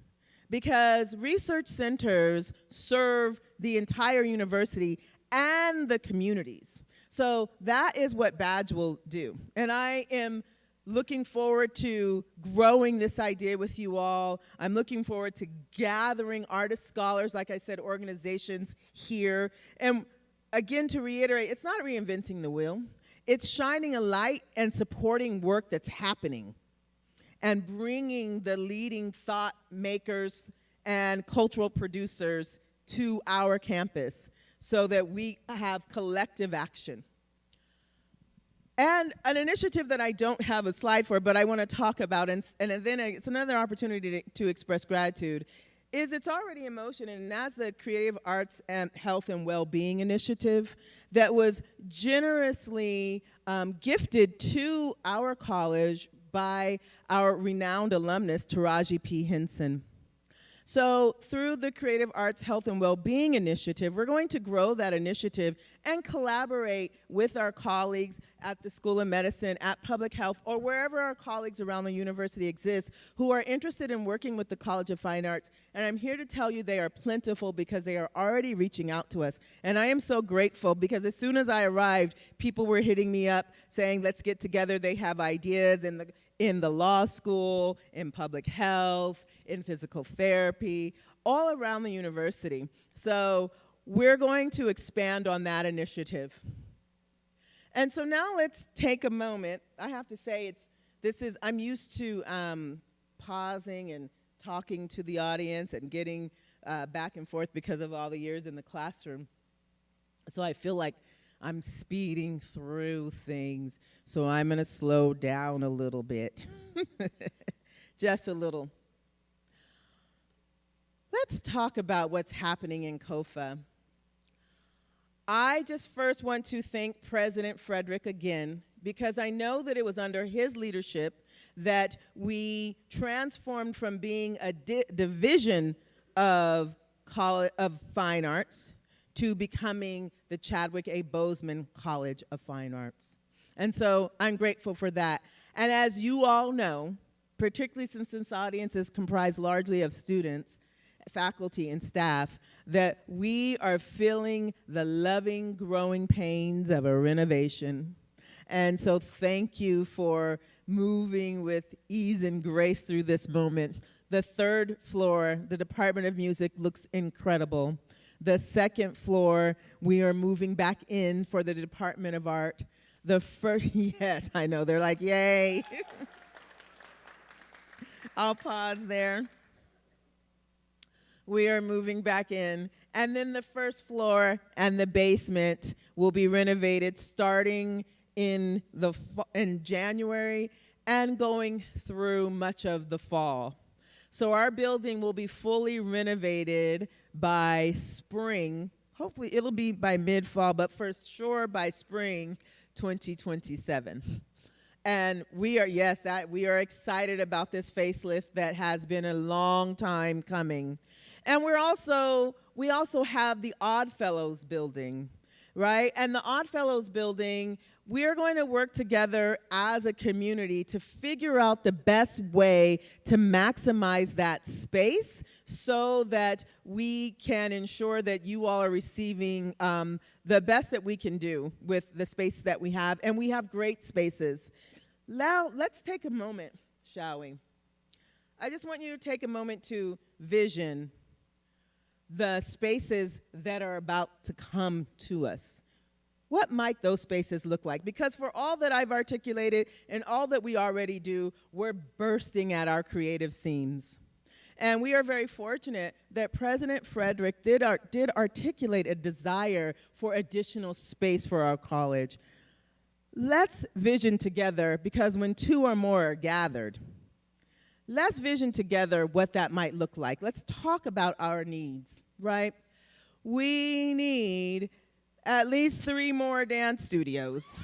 Because research centers serve the entire university and the communities. So that is what Badge will do. And I am looking forward to growing this idea with you all. I'm looking forward to gathering artists, scholars, like I said, organizations here. And again, to reiterate, it's not reinventing the wheel. It's shining a light and supporting work that's happening and bringing the leading thought makers and cultural producers to our campus so that we have collective action. And an initiative that I don't have a slide for, but I want to talk about, and then it's another opportunity to express gratitude, is it's already in motion, and that's the Creative Arts and Health and Well-Being Initiative that was generously gifted to our college by our renowned alumnus, Taraji P. Henson. So through the Creative Arts Health and Well-Being Initiative, we're going to grow that initiative and collaborate with our colleagues at the School of Medicine, at Public Health, or wherever our colleagues around the university exist who are interested in working with the College of Fine Arts. And I'm here to tell you they are plentiful because they are already reaching out to us. And I am so grateful because as soon as I arrived, people were hitting me up saying, let's get together. They have ideas in the law school, in public health, in physical therapy, all around the university. So we're going to expand on that initiative. And so now let's take a moment. I have to say, I'm used to pausing and talking to the audience and getting back and forth because of all the years in the classroom. So I feel like I'm speeding through things, so I'm going to slow down a little bit. Just a little. Let's talk about what's happening in COFA. I just first want to thank President Frederick again, because I know that it was under his leadership that we transformed from being a division of fine arts to becoming the Chadwick A. Boseman College of Fine Arts. And so I'm grateful for that. And as you all know, particularly since this audience is comprised largely of students, faculty, and staff, that we are feeling the loving, growing pains of a renovation. And so thank you for moving with ease and grace through this moment, The third floor, the Department of Music, looks incredible. The second floor, we are moving back in for the Department of Art. The first, yes, I know, they're like, yay. I'll pause there. We are moving back in. And then the first floor and the basement will be renovated starting in January and going through much of the fall. So our building will be fully renovated by spring. Hopefully it'll be by mid-fall, but for sure by spring 2027. And we are excited about this facelift that has been a long time coming. And we also have the Oddfellows building, right? And the Oddfellows building, we are going to work together as a community to figure out the best way to maximize that space so that we can ensure that you all are receiving the best that we can do with the space that we have. And we have great spaces. Now, let's take a moment, shall we? I just want you to take a moment to vision the spaces that are about to come to us. What might those spaces look like? Because for all that I've articulated and all that we already do, we're bursting at our creative seams. And we are very fortunate that President Frederick did articulate a desire for additional space for our college. Let's vision together, because when two or more are gathered, let's vision together what that might look like. Let's talk about our needs, right? We need at least 3 more dance studios.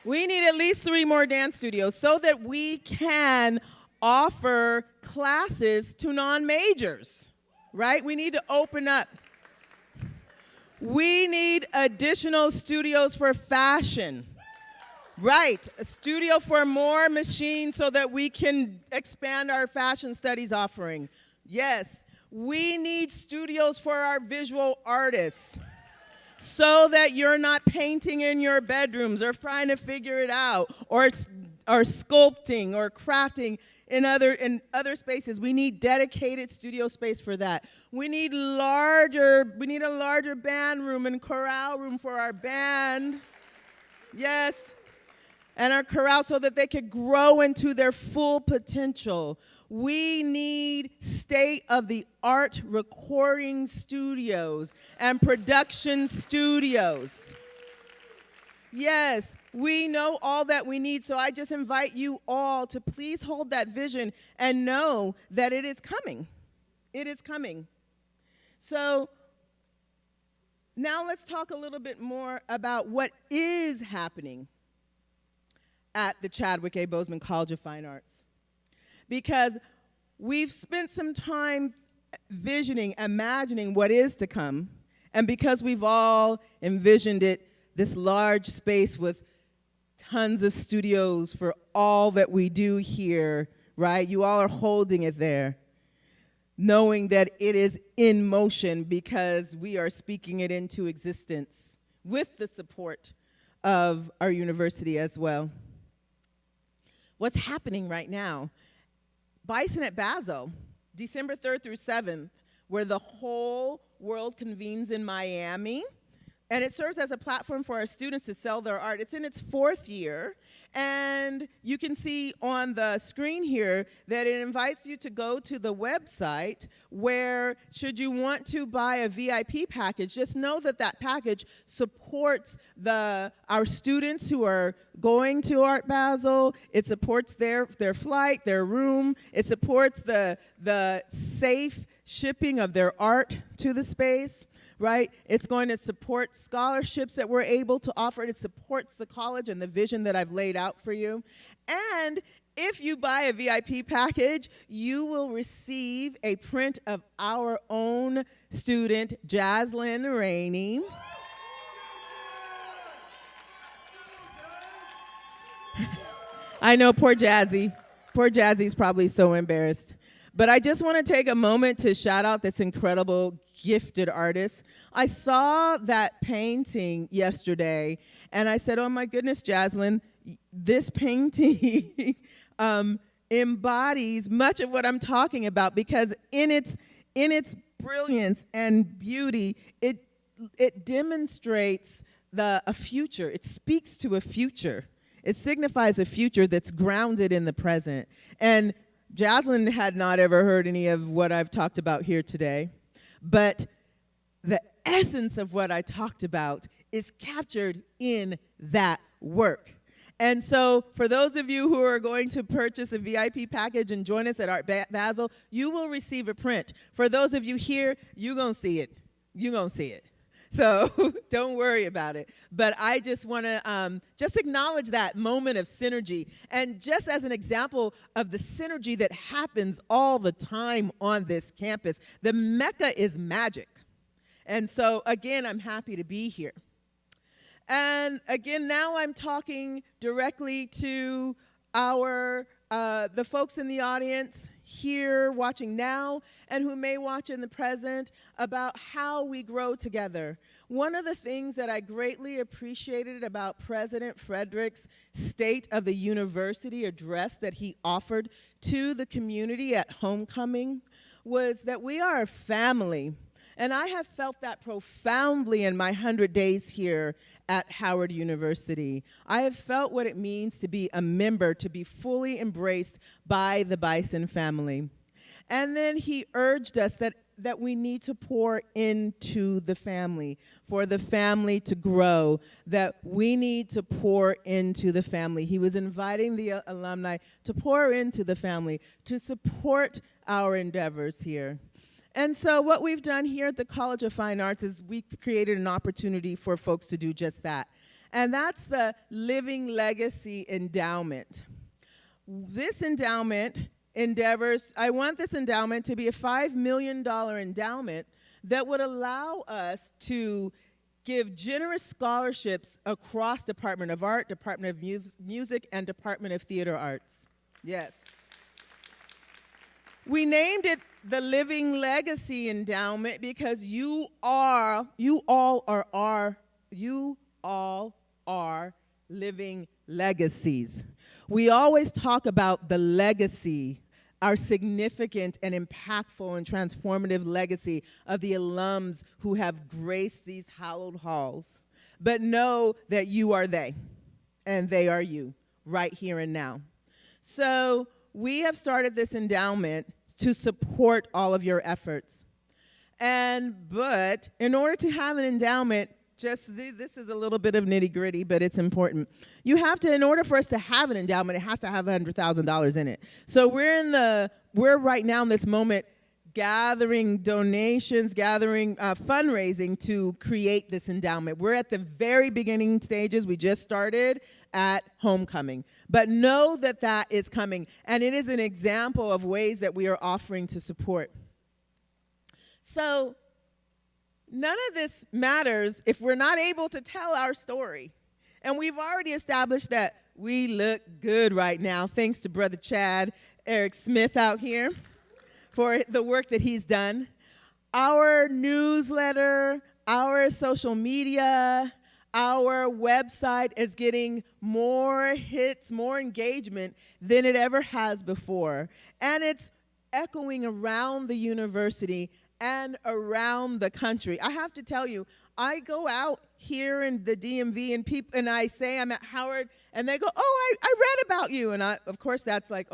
We need at least 3 more dance studios so that we can offer classes to non-majors, right? We need to open up. We need additional studios for fashion. Right, a studio for more machines so that we can expand our fashion studies offering. Yes, we need studios for our visual artists so that you're not painting in your bedrooms or trying to figure it out or sculpting or crafting in other spaces. We need dedicated studio space for that. We need a larger band room and chorale room for our band. Yes. And our chorale so that they could grow into their full potential. We need state-of-the-art recording studios and production studios. Yes, we know all that we need, so I just invite you all to please hold that vision and know that it is coming. It is coming. So now let's talk a little bit more about what is happening at the Chadwick A. Boseman College of Fine Arts. Because we've spent some time visioning, imagining what is to come, and because we've all envisioned it, this large space with tons of studios for all that we do here, right? You all are holding it there, knowing that it is in motion because we are speaking it into existence with the support of our university as well. What's happening right now? Bison at Basel, December 3rd through 7th, where the whole world convenes in Miami, and it serves as a platform for our students to sell their art. It's in its 4th year, and you can see on the screen here that it invites you to go to the website where, should you want to buy a VIP package, just know that that package supports our students who are going to Art Basel. It supports their flight, their room. It supports the safe shipping of their art to the space. Right? It's going to support scholarships that we're able to offer. It supports the college and the vision that I've laid out for you. And if you buy a VIP package, you will receive a print of our own student, Jaslyn Rainey. I know, poor Jazzy. Poor Jazzy's probably so embarrassed. But I just want to take a moment to shout out this incredible, gifted artist. I saw that painting yesterday, and I said, oh my goodness, Jaslyn, this painting embodies much of what I'm talking about, because in its brilliance and beauty, it demonstrates a future. It speaks to a future. It signifies a future that's grounded in the present. And Jaslyn had not ever heard any of what I've talked about here today, but the essence of what I talked about is captured in that work. And so for those of you who are going to purchase a VIP package and join us at Art Basel, you will receive a print. For those of you here, you're going to see it. You're going to see it. So don't worry about it. But I just want to just acknowledge that moment of synergy. And just as an example of the synergy that happens all the time on this campus, the Mecca is magic. And so, again, I'm happy to be here. And again, now I'm talking directly to the folks in the audience here watching now and who may watch in the present about how we grow together. One of the things that I greatly appreciated about President Frederick's State of the University address that he offered to the community at homecoming was that we are a family. And I have felt that profoundly in my 100 days here at Howard University. I have felt what it means to be a member, to be fully embraced by the Bison family. And then he urged us that we need to pour into the family, for the family to grow, that we need to pour into the family. He was inviting the alumni to pour into the family, to support our endeavors here. And so what we've done here at the College of Fine Arts is we've created an opportunity for folks to do just that. And that's the Living Legacy Endowment. This endowment I want this endowment to be a $5 million endowment that would allow us to give generous scholarships across Department of Art, Department of Music, and Department of Theater Arts. Yes. We named it the Living Legacy Endowment because you all are living legacies. We always talk about the legacy, our significant and impactful and transformative legacy of the alums who have graced these hallowed halls. But know that you are they, and they are you, right here and now. So we have started this endowment to support all of your efforts. But in order to have an endowment, this is a little bit of nitty-gritty, but it's important. You have to, in order for us to have an endowment, it has to have $100,000 in it. So we're right now in this moment gathering donations, fundraising to create this endowment. We're at the very beginning stages. We just started at homecoming. But know that that is coming, and it is an example of ways that we are offering to support. So none of this matters if we're not able to tell our story. And we've already established that we look good right now, thanks to Brother Chad, Eric Smith out here, for the work that he's done. Our newsletter, our social media, our website is getting more hits, more engagement than it ever has before. And it's echoing around the university and around the country. I have to tell you, I go out here in the DMV and I say I'm at Howard, and they go, oh, I read about you. And of course, that's like,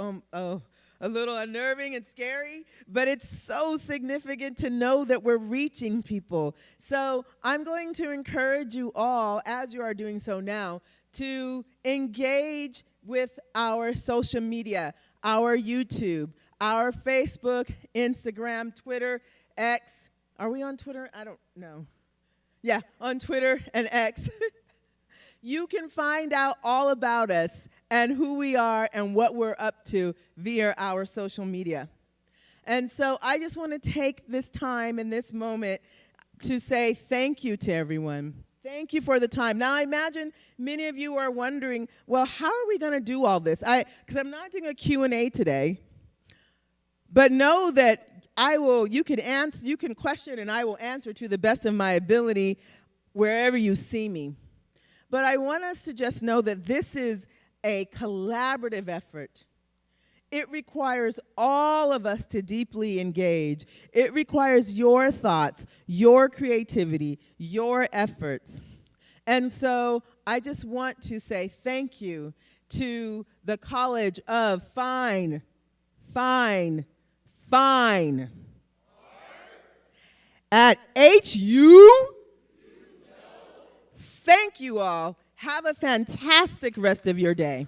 a little unnerving and scary, but it's so significant to know that we're reaching people. So I'm going to encourage you all, as you are doing so now, to engage with our social media, our YouTube, our Facebook, Instagram, Twitter, X. Are we on Twitter? I don't know. Yeah, on Twitter and X. You can find out all about us and who we are and what we're up to via our social media. And so I just want to take this time and this moment to say thank you to everyone. Thank you for the time. Now, I imagine many of you are wondering, well, how are we going to do all this? Because I'm not doing a Q&A today, But know that you can question and I will answer to the best of my ability wherever you see me. But I want us to just know that this is a collaborative effort. It requires all of us to deeply engage. It requires your thoughts, your creativity, your efforts. And so I just want to say thank you to the College of Fine. At HU. Thank you all. Have a fantastic rest of your day.